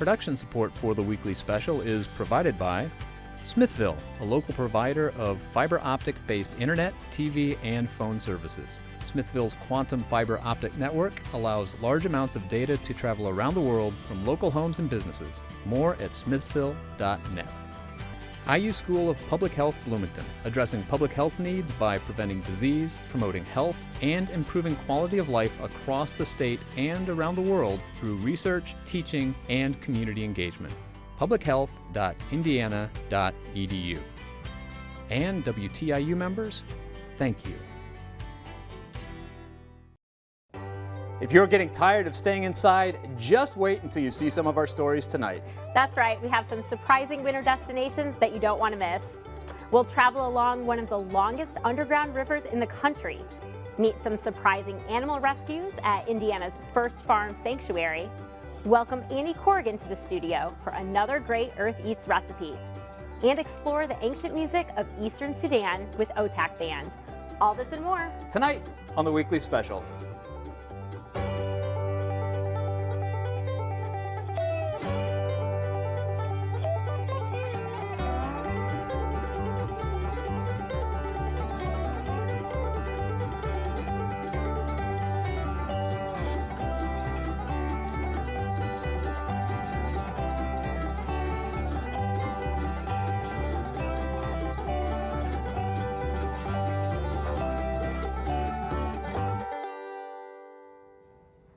Production support for the weekly special is provided by Smithville, a local provider of fiber optic-based internet, TV, and phone services. Smithville's quantum fiber optic network allows large amounts of data to travel around the world from local homes and businesses. More at smithville.net. IU School of Public Health Bloomington, addressing public health needs by preventing disease, promoting health, and improving quality of life across the state and around the world through research, teaching, and community engagement. publichealth.indiana.edu. And WTIU members, thank you. If you're getting tired of staying inside, just wait until you see some of our stories tonight. That's right, we have some surprising winter destinations that you don't want to miss. We'll travel along one of the longest underground rivers in the country, meet some surprising animal rescues at Indiana's first farm sanctuary, welcome Annie Corrigan to the studio for another great Earth Eats recipe, and explore the ancient music of Eastern Sudan with Otaak Band. All this and more Tonight on the Weekly Special.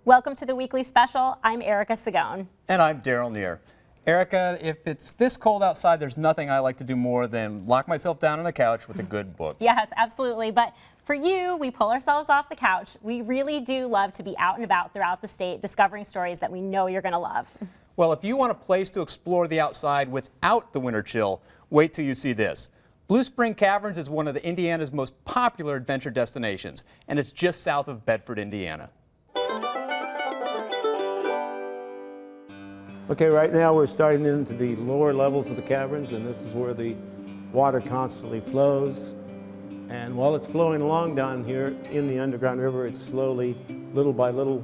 Welcome to the Weekly Special. I'm Erica Sagone. And I'm Daryl Neer. Erica, if it's this cold outside, there's nothing I like to do more than lock myself down on a couch with a good book. Yes, absolutely. But for you, we pull ourselves off the couch. We really do love to be out and about throughout the state, discovering stories that we know you're going to love. Well, if you want a place to explore the outside without the winter chill, wait till you see this. Bluespring Caverns is one of Indiana's most popular adventure destinations, and it's just south of Bedford, Indiana. Okay, right now we're starting into the lower levels of the caverns, and this is where the water constantly flows. And while it's flowing along down here in the underground river, it's slowly, little by little,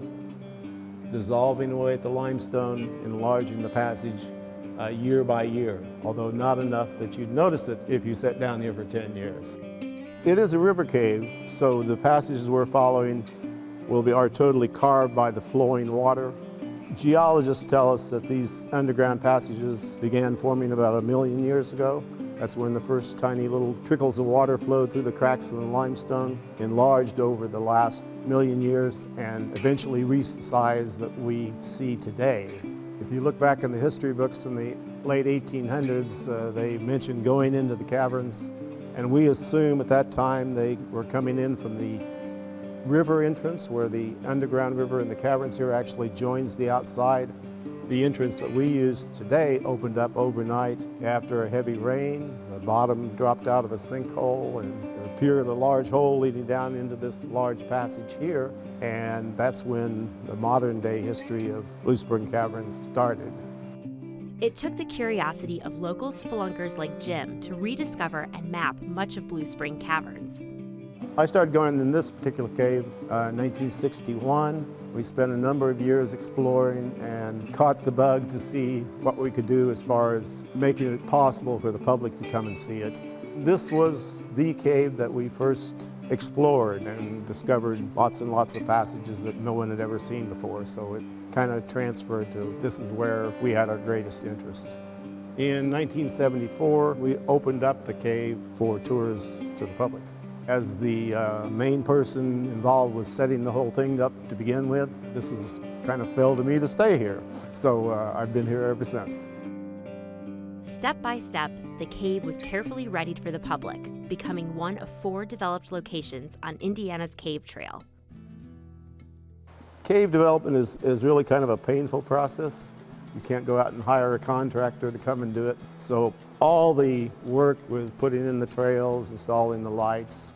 dissolving away at the limestone, enlarging the passage year by year, although not enough that you'd notice it if you sat down here for 10 years. It is a river cave, so the passages we're following are totally carved by the flowing water. Geologists tell us that these underground passages began forming about 1 million years ago. That's when the first tiny little trickles of water flowed through the cracks of the limestone, enlarged over the last 1 million years, and eventually reached the size that we see today. If you look back in the history books from the late 1800s, they mentioned going into the caverns, and we assume at that time they were coming in from the river entrance, where the underground river in the caverns here actually joins the outside. The entrance that we use today opened up overnight after a heavy rain. The bottom dropped out of a sinkhole and there appeared a large hole leading down into this large passage here. And that's when the modern day history of Bluespring Caverns started. It took the curiosity of local spelunkers like Jim to rediscover and map much of Bluespring Caverns. I started going in this particular cave in 1961. We spent a number of years exploring and caught the bug to see what we could do as far as making it possible for the public to come and see it. This was the cave that we first explored and discovered lots and lots of passages that no one had ever seen before, so it kind of transferred to this is where we had our greatest interest. In 1974, we opened up the cave for tours to the public. As the main person involved with setting the whole thing up to begin with, this has kind of fell to me to stay here. So I've been here ever since. Step by step, the cave was carefully readied for the public, becoming one of 4 developed locations on Indiana's Cave Trail. Cave development is really kind of a painful process. You can't go out and hire a contractor to come and do it. So all the work with putting in the trails, installing the lights,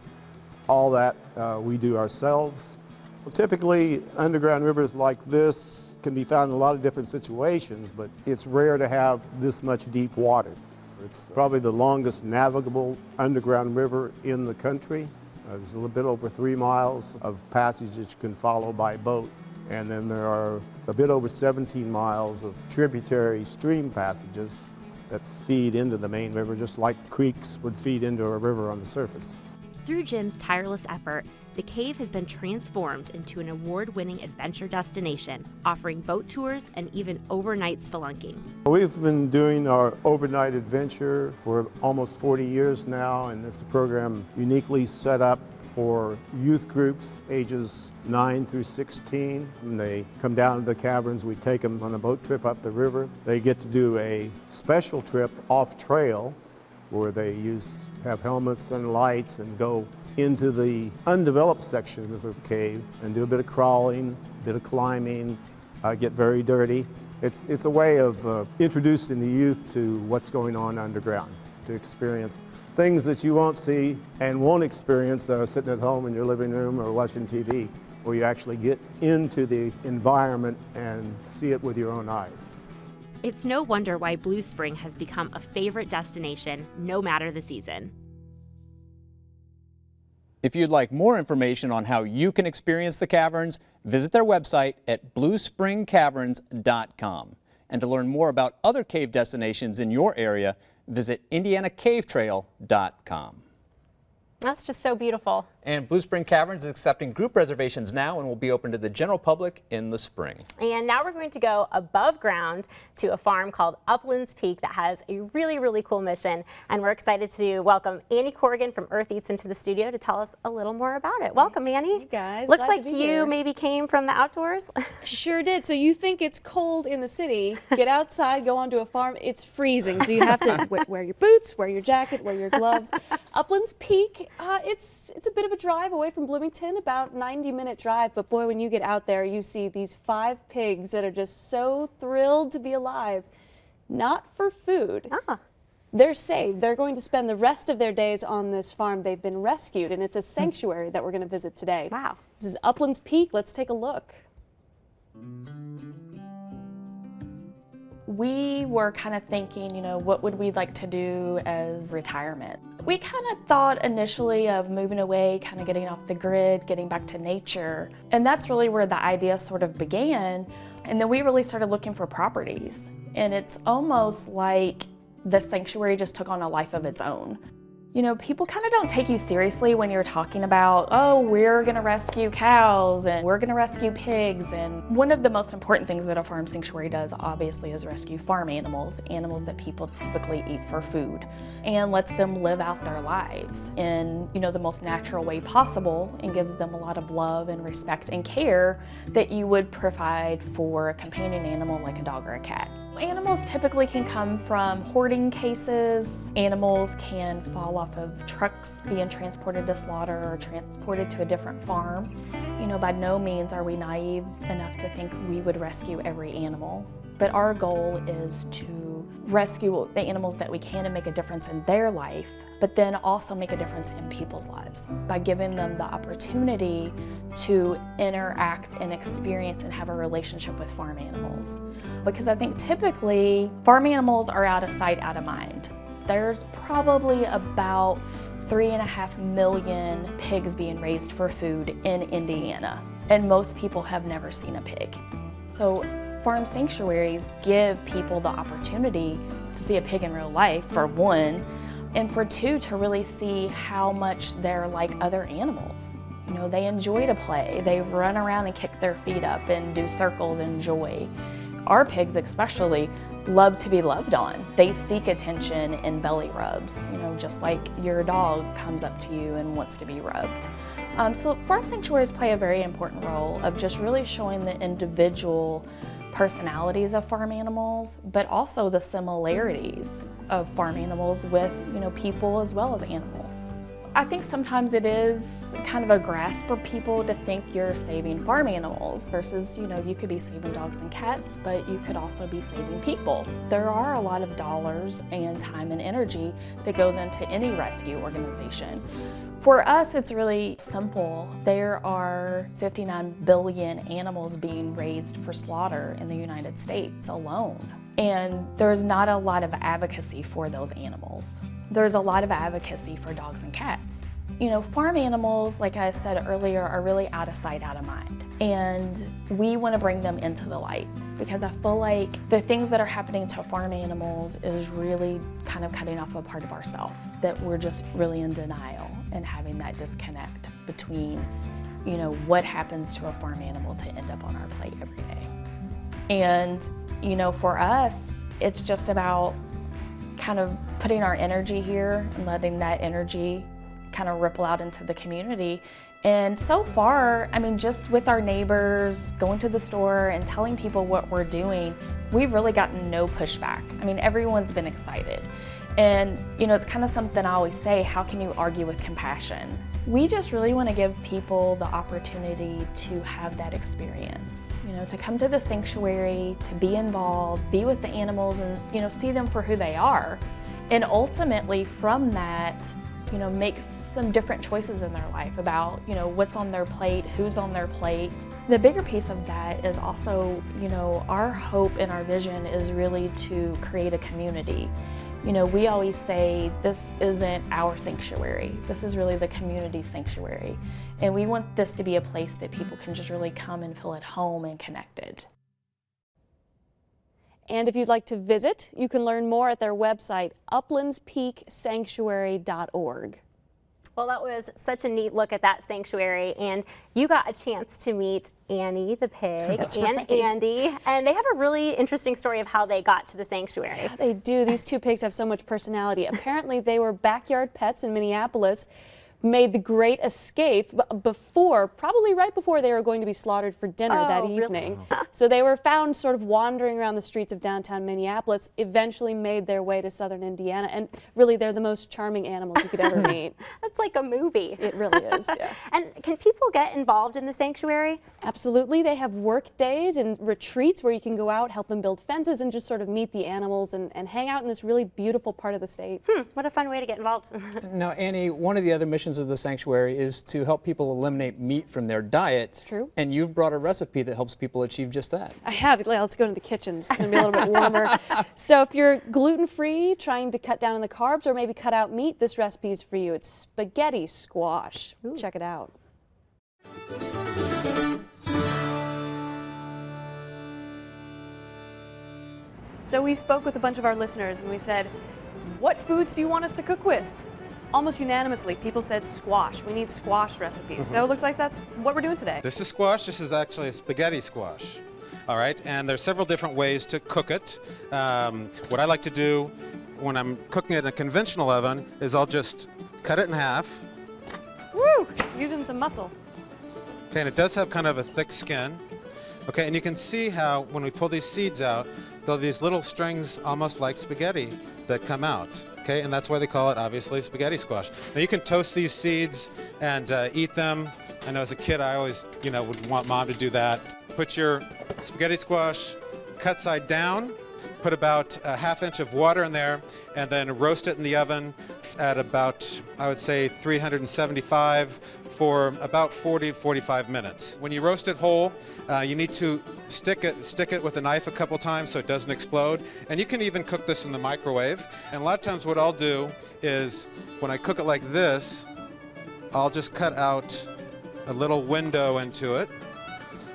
all that we do ourselves. Well, typically, underground rivers like this can be found in a lot of different situations, but it's rare to have this much deep water. It's probably the longest navigable underground river in the country. There's a little bit over 3 miles of passage that you can follow by boat. And then there are a bit over 17 miles of tributary stream passages that feed into the main river, just like creeks would feed into a river on the surface. Through Jim's tireless effort, the cave has been transformed into an award-winning adventure destination, offering boat tours and even overnight spelunking. We've been doing our overnight adventure for almost 40 years now, and it's a program uniquely set up for youth groups ages 9 through 16. When they come down to the caverns, we take them on a boat trip up the river. They get to do a special trip off trail where they have helmets and lights and go into the undeveloped sections of the cave and do a bit of crawling, a bit of climbing, get very dirty. It's a way of introducing the youth to what's going on underground, to experience things that you won't see and won't experience sitting at home in your living room or watching TV, where you actually get into the environment and see it with your own eyes. It's no wonder why Bluespring has become a favorite destination, no matter the season. If you'd like more information on how you can experience the caverns, visit their website at bluespringcaverns.com. And to learn more about other cave destinations in your area, visit indianacavetrail.com. That's just so beautiful. And Bluespring Caverns is accepting group reservations now and will be open to the general public in the spring. And now we're going to go above ground to a farm called Uplands Peak that has a really, really cool mission. And we're excited to welcome Annie Corrigan from Earth Eats into the studio to tell us a little more about it. Welcome, Annie. Hey guys. Looks glad like to be you here. maybe came from the outdoors. Sure did. So you think it's cold in the city, get outside, go onto a farm, it's freezing. So you have to wear your boots, wear your jacket, wear your gloves. Uplands Peak, it's a bit of a drive away from Bloomington, about 90-minute drive, but boy, when you get out there, you see these 5 pigs that are just so thrilled to be alive, not for food. They're saved. They're going to spend the rest of their days on this farm. They've been rescued, and it's a sanctuary that we're going to visit today. Wow. This is Uplands Peak. Let's take a look. We were kind of thinking, what would we like to do as retirement? We kind of thought initially of moving away, kind of getting off the grid, getting back to nature. And that's really where the idea sort of began. And then we really started looking for properties. And it's almost like the sanctuary just took on a life of its own. People kind of don't take you seriously when you're talking about, oh, we're gonna rescue cows and we're gonna rescue pigs. And one of the most important things that a farm sanctuary does, obviously, is rescue farm animals, animals that people typically eat for food, and lets them live out their lives in, the most natural way possible, and gives them a lot of love and respect and care that you would provide for a companion animal like a dog or a cat. Animals typically can come from hoarding cases. Animals can fall off of trucks being transported to slaughter or transported to a different farm. By no means are we naive enough to think we would rescue every animal. But our goal is to rescue the animals that we can and make a difference in their life, but then also make a difference in people's lives by giving them the opportunity to interact and experience and have a relationship with farm animals. Because I think typically farm animals are out of sight, out of mind. There's probably about 3.5 million pigs being raised for food in Indiana, and most people have never seen a pig. So farm sanctuaries give people the opportunity to see a pig in real life, for one, and for two, to really see how much they're like other animals. They enjoy to play. They run around and kick their feet up and do circles and joy. Our pigs especially love to be loved on. They seek attention in belly rubs, just like your dog comes up to you and wants to be rubbed. So farm sanctuaries play a very important role of just really showing the individual personalities of farm animals, but also the similarities of farm animals with, people as well as animals. I think sometimes it is kind of a grasp for people to think you're saving farm animals versus, you could be saving dogs and cats, but you could also be saving people. There are a lot of dollars and time and energy that goes into any rescue organization. For us, it's really simple. There are 59 billion animals being raised for slaughter in the United States alone. And there's not a lot of advocacy for those animals. There's a lot of advocacy for dogs and cats. Farm animals, like I said earlier, are really out of sight, out of mind. And we want to bring them into the light, because I feel like the things that are happening to farm animals is really kind of cutting off a part of ourselves, that we're just really in denial and having that disconnect between, you know, what happens to a farm animal to end up on our plate every day. And, you know, for us, it's just about kind of putting our energy here and letting that energy kind of ripple out into the community. And so far, I mean, just with our neighbors, going to the store and telling people what we're doing, we've really gotten no pushback. I mean, everyone's been excited. And, you know, it's kind of something I always say, how can you argue with compassion? We just really want to give people the opportunity to have that experience, you know, to come to the sanctuary, to be involved, be with the animals and, you know, see them for who they are. And ultimately from that, you know, make some different choices in their life about, you know, what's on their plate, who's on their plate. The bigger piece of that is also, you know, our hope and our vision is really to create a community. You know, we always say this isn't our sanctuary. This is really the community sanctuary. And we want this to be a place that people can just really come and feel at home and connected. And if you'd like to visit, you can learn more at their website, uplandspeaksanctuary.org. Well, that was such a neat look at that sanctuary, and you got a chance to meet Annie the pig and Andy, and they have a really interesting story of how they got to the sanctuary. Yeah, they do. These two pigs have so much personality. Apparently, they were backyard pets in Minneapolis, made the great escape probably right before they were going to be slaughtered for dinner that evening. Really? So they were found sort of wandering around the streets of downtown Minneapolis, eventually made their way to southern Indiana, and really they're the most charming animals you could ever meet. That's like a movie. It really is, yeah. And can people get involved in the sanctuary? Absolutely. They have work days and retreats where you can go out, help them build fences, and just sort of meet the animals and hang out in this really beautiful part of the state. What a fun way to get involved. Now, Annie, one of the other missions of the sanctuary is to help people eliminate meat from their diet. It's true. And you've brought a recipe that helps people achieve just that. I have. Let's go to the kitchen. It's going to be a little bit warmer. So if you're gluten-free, trying to cut down on the carbs, or maybe cut out meat, this recipe is for you. It's spaghetti squash. Ooh. Check it out. So we spoke with a bunch of our listeners and we said, what foods do you want us to cook with? Almost unanimously, people said squash. We need squash recipes. So it looks like that's what we're doing today. This is squash. This is actually a spaghetti squash. All right, and there's several different ways to cook it. What I like to do when I'm cooking it in a conventional oven is I'll just cut it in half. Woo! Using some muscle. Okay, and it does have kind of a thick skin. Okay, and you can see how when we pull these seeds out, there are these little strings almost like spaghetti that come out. Okay, and that's why they call it, obviously, spaghetti squash. Now you can toast these seeds and eat them. I know as a kid I always, would want Mom to do that. Put your spaghetti squash cut side down, put about a ½ inch of water in there, and then roast it in the oven at about, I would say, 375 for about 40 to 45 minutes. When you roast it whole, you need to stick it with a knife a couple times so it doesn't explode. And you can even cook this in the microwave. And a lot of times what I'll do is when I cook it like this, I'll just cut out a little window into it.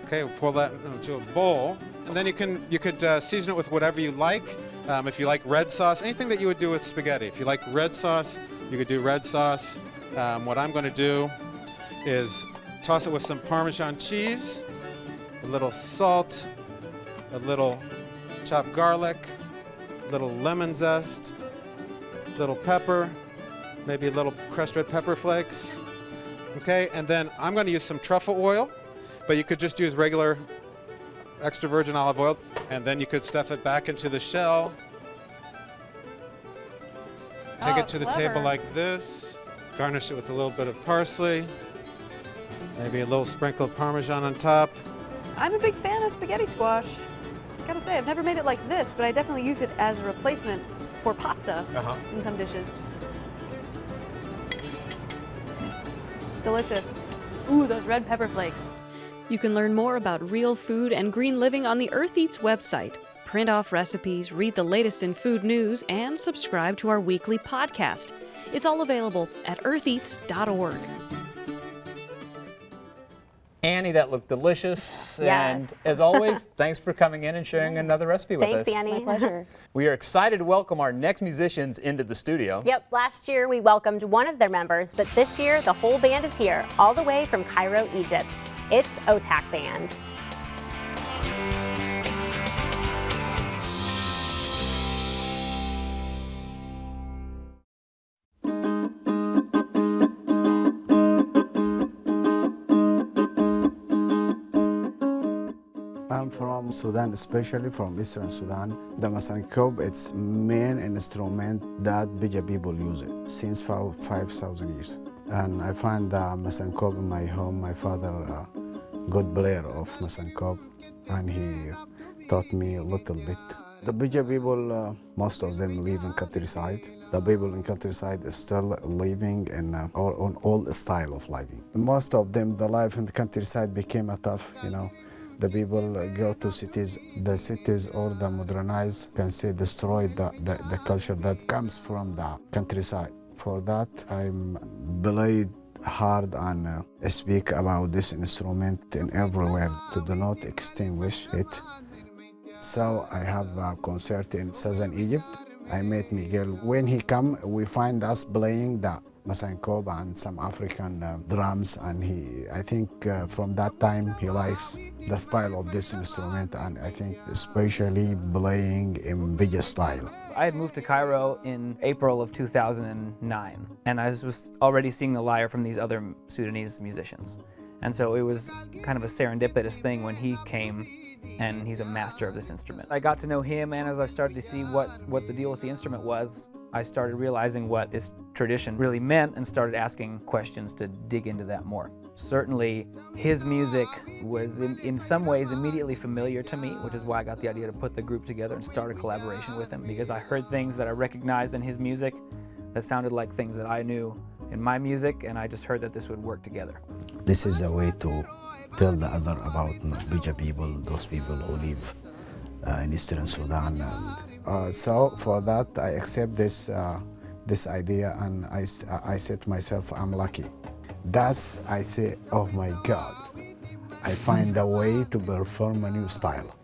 Okay, we'll pour that into a bowl. And then you could season it with whatever you like. If you like red sauce, anything that you would do with spaghetti. If you like red sauce, you could do red sauce. What I'm going to do is toss it with some Parmesan cheese, a little salt, a little chopped garlic, a little lemon zest, a little pepper, maybe a little crushed red pepper flakes. Okay, and then I'm going to use some truffle oil, but you could just use regular extra virgin olive oil, and then you could stuff it back into the shell. Take it to the table like this. Garnish it with a little bit of parsley. Maybe a little sprinkle of Parmesan on top. I'm a big fan of spaghetti squash. Gotta say, I've never made it like this, but I definitely use it as a replacement for pasta in some dishes. Delicious. Ooh, those red pepper flakes. You can learn more about real food and green living on the Earth Eats website. Print off recipes, read the latest in food news, and subscribe to our weekly podcast. It's all available at eartheats.org. Annie, that looked delicious. And Yes. as always, thanks for coming in and sharing another recipe with us. Thanks, Annie. My pleasure. We are excited to welcome our next musicians into the studio. Yep, last year we welcomed one of their members, but this year the whole band is here, all the way from Cairo, Egypt. It's Otaak Band. I'm from Sudan, especially from Eastern Sudan. The masankob, it's main instrument that Bija people use it since 5,000 years. And I find the masankob in my home. My father, good player of masankob, and he taught me a little bit. The Bija people, most of them live in countryside. The people in countryside is still living in on old style of living. Most of them, the life in the countryside became a tough, you know. The people go to cities. The cities or the modernized can say destroy the culture that comes from the countryside. For that, I'm played hard and speak about this instrument in everywhere to do not extinguish it. So I have a concert in Southern Egypt. I met Miguel. When he come, we find us playing the masankob and some African drums, and I think from that time he likes the style of this instrument, and I think especially playing in Bija style. I had moved to Cairo in April of 2009, and I was already seeing the lyre from these other Sudanese musicians. And so it was kind of a serendipitous thing when he came, and he's a master of this instrument. I got to know him, and as I started to see what the deal with the instrument was, I started realizing what its tradition really meant and started asking questions to dig into that more. Certainly, his music was in some ways immediately familiar to me, which is why I got the idea to put the group together and start a collaboration with him, because I heard things that I recognized in his music that sounded like things that I knew in my music, and I just heard that this would work together. This is a way to tell the other about Bija people, those people who live in Eastern Sudan. So for that, I accept this idea, and I said to myself, I'm lucky. I say, oh my God, I find a way to perform a new style.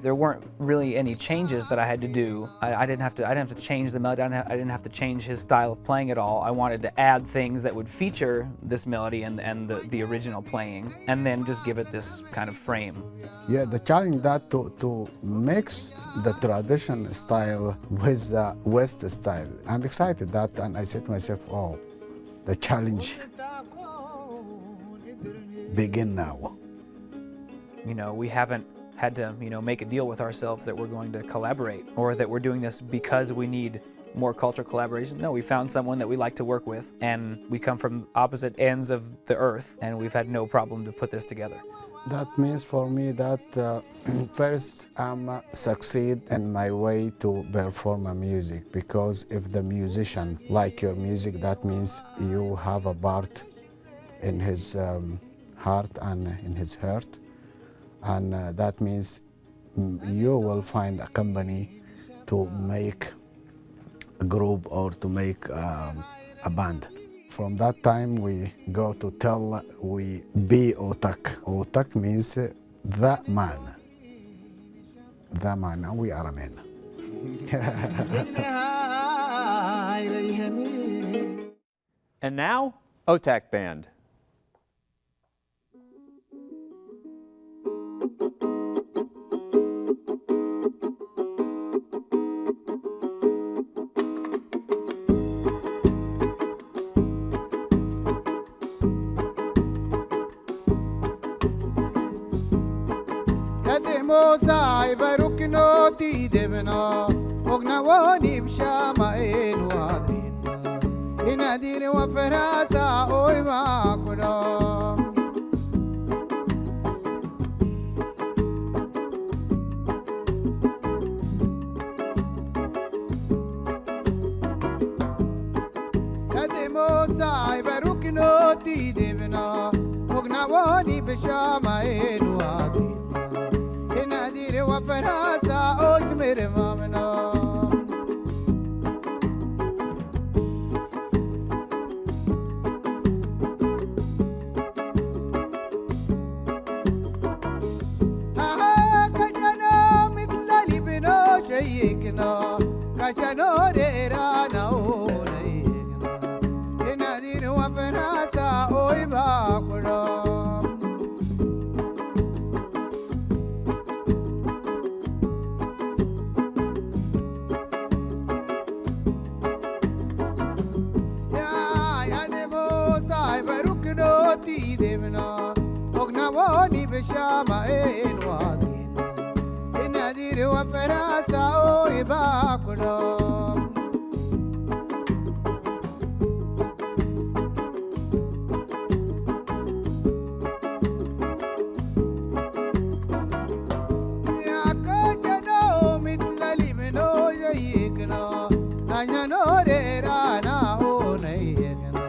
There weren't really any changes that I had to do. I didn't have to change the melody. I didn't have to change his style of playing at all. I wanted to add things that would feature this melody and the original playing, and then just give it this kind of frame. Yeah, the challenge that to mix the traditional style with the West style. I'm excited that, and I said to myself, oh, the challenge begin now. You know, we haven't had to, make a deal with ourselves that we're going to collaborate, or that we're doing this because we need more cultural collaboration. No, we found someone that we like to work with, and we come from opposite ends of the earth, and we've had no problem to put this together. That means for me that first I'm succeed in my way to perform a music, because if the musician like your music, that means you have a part in his heart and in his heart. And that means you will find a company to make a group or to make a band. From that time we go to tell we be Otaak. Otaak means the man. The man, and we are a man. And now, Otaak Band. موسى يباركنا تيدبنا وغنواني بشامائل وادريتنا ينادير وفراسا اوي ما قدام يدي موسى يباركنا تيدبنا وغنواني بشامائل وادريتنا نادير وفراسا أجمر مامنا yikna kachano re ra na o na yikna inadir wa farasa oi ba kudam ya demo sai barukno ti devna ogna woni beshama en wadrin inadir wa farasa oi ba kudam ya kajano mitlali meno yikna anya no re ra na o nei yikna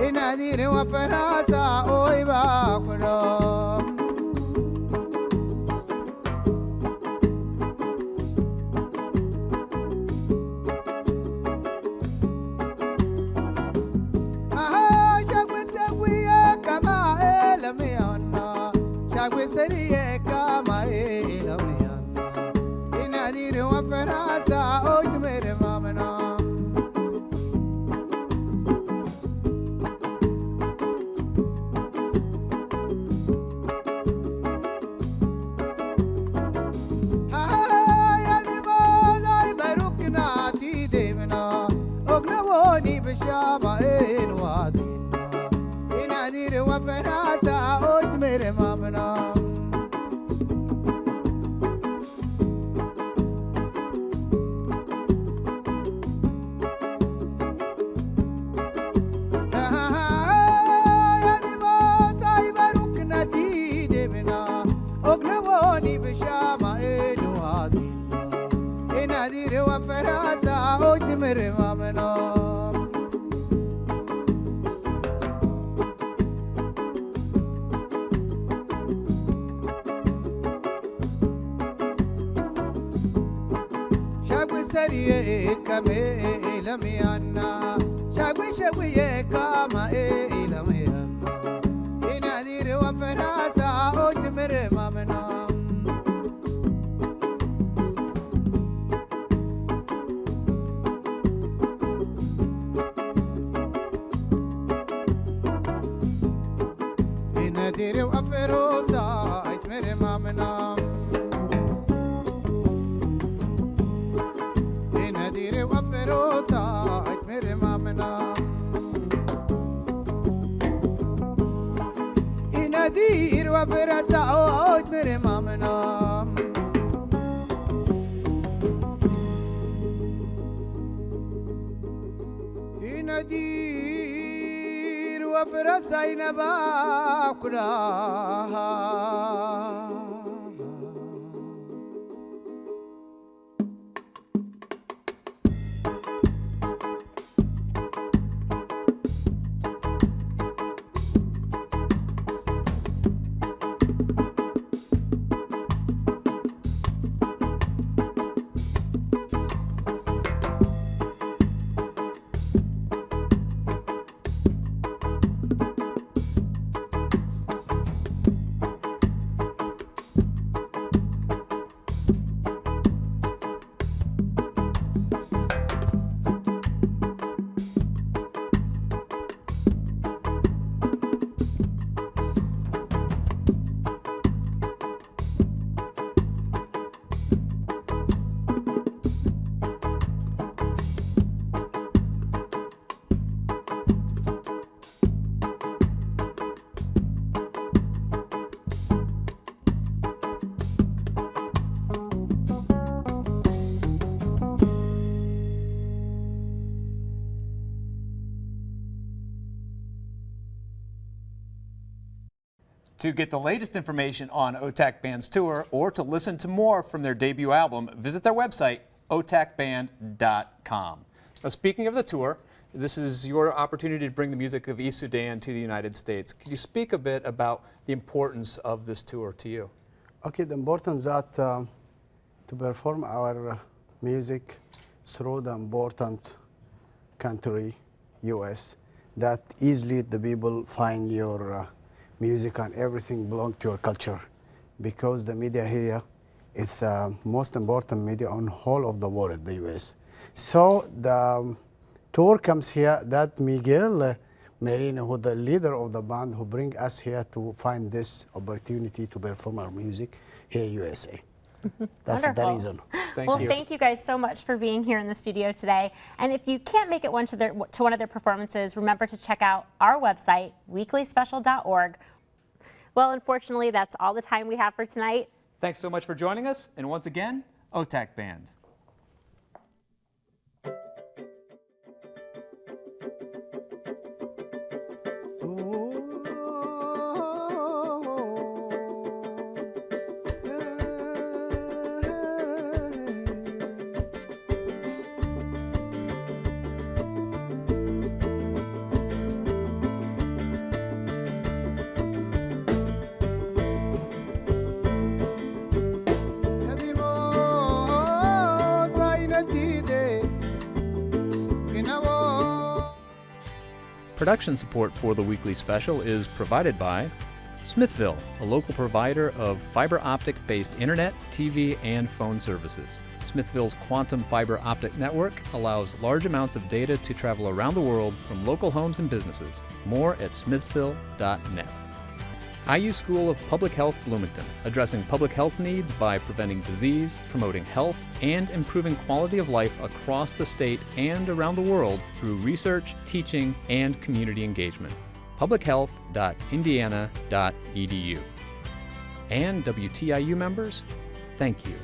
inadir wa farasa oi ba kudam Seriye kama elamiana inadir wa farasa oj mere mamna ya dimala barukna ti devna ogna woni beshama en wadina inadir wa farasa oj mere mamna ognawoni bishama enwadi inadir wa farasa ojmer mamna shagwi sariye kame elamiana shagwi kama elamiana inadir wa farasa ojmer mamna inadir wa farasa ojmer mamna inadir wa farasa ojmer mamna inadir wa farasa ojmer mamna inadir wa farasa inaba kula To get the latest information on Otaak Band's tour or to listen to more from their debut album, visit their website, otaakband.com. Now, speaking of the tour, this is your opportunity to bring the music of East Sudan to the United States. Could you speak a bit about the importance of this tour to you? Okay, the importance that to perform our music through the important country, US, that easily the people find your music and everything belong to your culture, because the media here It's most important media on whole of the world, the US. So the tour comes here that Miguel Merino, who the leader of the band, who bring us here to find this opportunity to perform our music here in USA. That's the Wonderful. reason. Thank you guys so much for being here in the studio today. And if you can't make it to one of their performances, remember to check out our website, weeklyspecial.org. Well, unfortunately, that's all the time we have for tonight. Thanks so much for joining us. And once again, Otaak Band. Production support for the weekly special is provided by Smithville, a local provider of fiber optic-based internet, TV, and phone services. Smithville's quantum fiber optic network allows large amounts of data to travel around the world from local homes and businesses. More at smithville.net. IU School of Public Health Bloomington, addressing public health needs by preventing disease, promoting health, and improving quality of life across the state and around the world through research, teaching, and community engagement. publichealth.indiana.edu. And WTIU members, thank you.